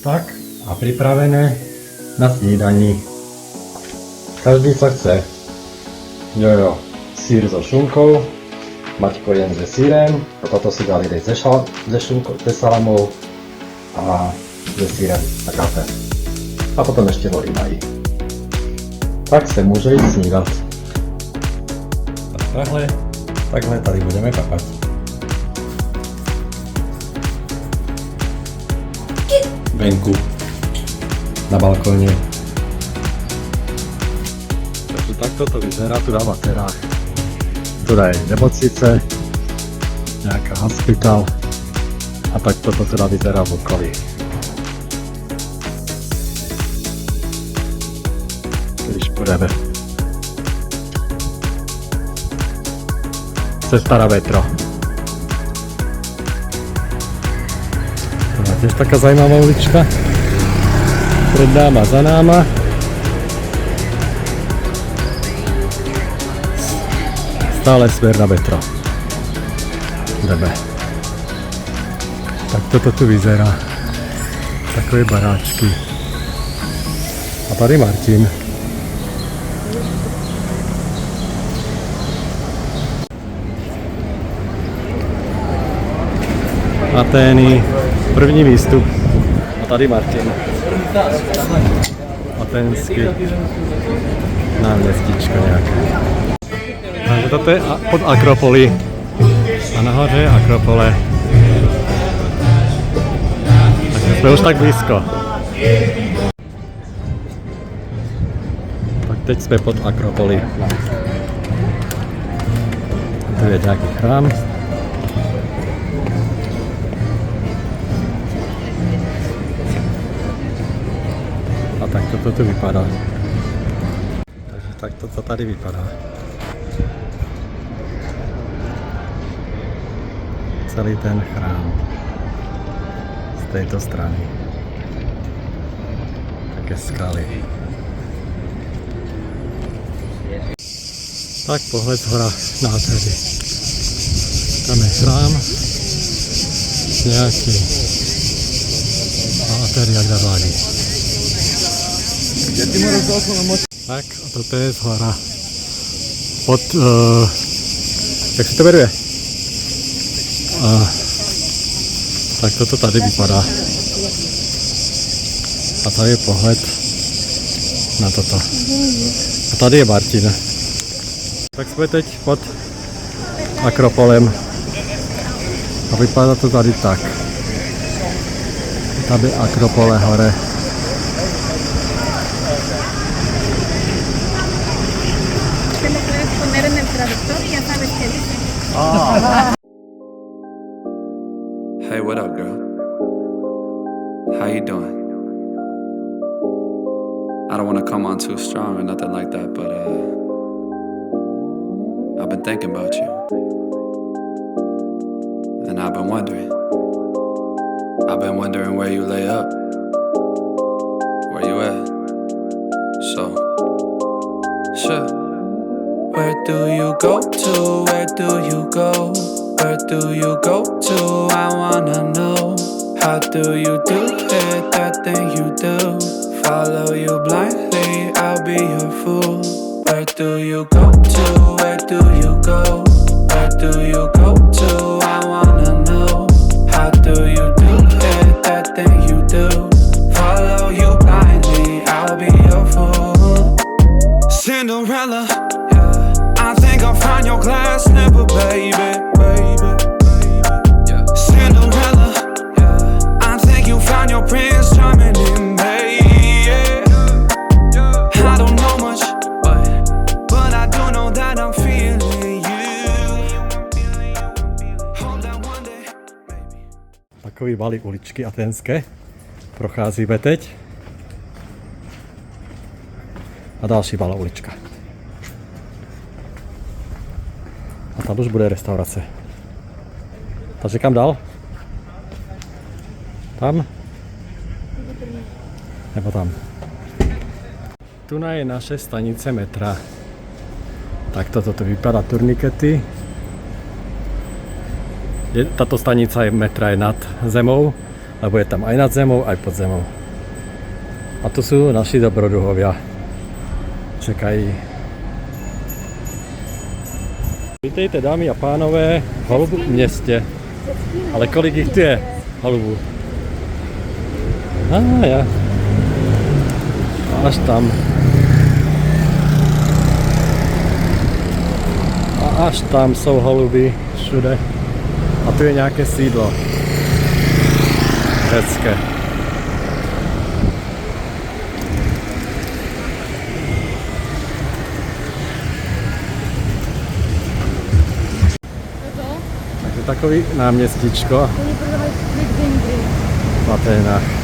Tak a pripravené na snídaní. Každý sa chce. Jojo, sír so šunkou, Maťko jen se sírem, toto si dali dej se šunkou, se salamou a se sírem a kafe. A potom ještě vody mají. Tak se může jít snídat. Takhle tady budeme papat. Venku. Na balkóne. Takže takto to vyzerá tu na Materách. Tu je nemocnice, nejaká hospital a takto to teda vyzerá v okolí. Když půjdeme cesta na metro. To je tiež taká zajímavá ulička. Pred náma, za náma. Stále smer na metro. Ideme. Tak toto tu vyzerá. Takové baráčky. A tady Martin. Atény, první výstup. A tady Martin. Aténsky náměstíčko nějaké. Takže toto je pod Akropolí. A nahoře je Akropole. Takže jsme už tak blízko. Tak teď jsme pod Akropolí. Tu je nějaký chrám. Tak toto tu vypadá. Takže takto to tady vypadá. Celý ten chrám. Z této strany. Také skaly. Tak pohled hora nádherný. Tam je chrám. Nějaký nádherný jak zavádí. Tak a toto je z hora pod, jak se to jmenuje? Tak toto tady vypadá. A tady je pohled na toto. A tady je Martin. Tak jsme teď pod Akropolem. A vypadá to tady tak. Tady Akropole hore. En el traductor y ya sabes qué dice. Hey, what up, girl? How you doing? I don't want to come on too strong or nothing like that, but I've been thinking about you. And I've been wondering where you lay up. Where you at? So, sure. Where do you go to? Where do you go? Where do you go to? I wanna know. How do you do it? That thing you do. Follow you blindly, I'll be your fool. Where do you go to? Where do you go? Where do you go to? I wanna know. How do you do it? That thing you do. Follow you blindly, I'll be your fool. Cinderella, I think I'll find your glass slipper, baby. Cinderella, I think you found your prince charming in me. I don't know much, but I do know that I'm feeling you. Hold that one day, baby. Takový valí uličky aténské. Procházíme teď. A další malá ulička. A tam už bude restaurace. Takže kam dál? Tam? Nebo tam? Tu je naše stanice metra. Tak toto vypadá turnikety. Tato stanica metra je nad zemou lebo je tam aj nad zemou, aj pod zemou. A tu sú naši dobrodruhovia. Čekají. Vítejte, dámy a pánové, v Holubovém městě. Ale kolik jich tu je, holubů? Ja. Až tam. A až tam jsou holuby všude. A tu je nějaké sídlo. Řecké. Takže takový náměstíčko Oni prodávají split bingly. v Aténách.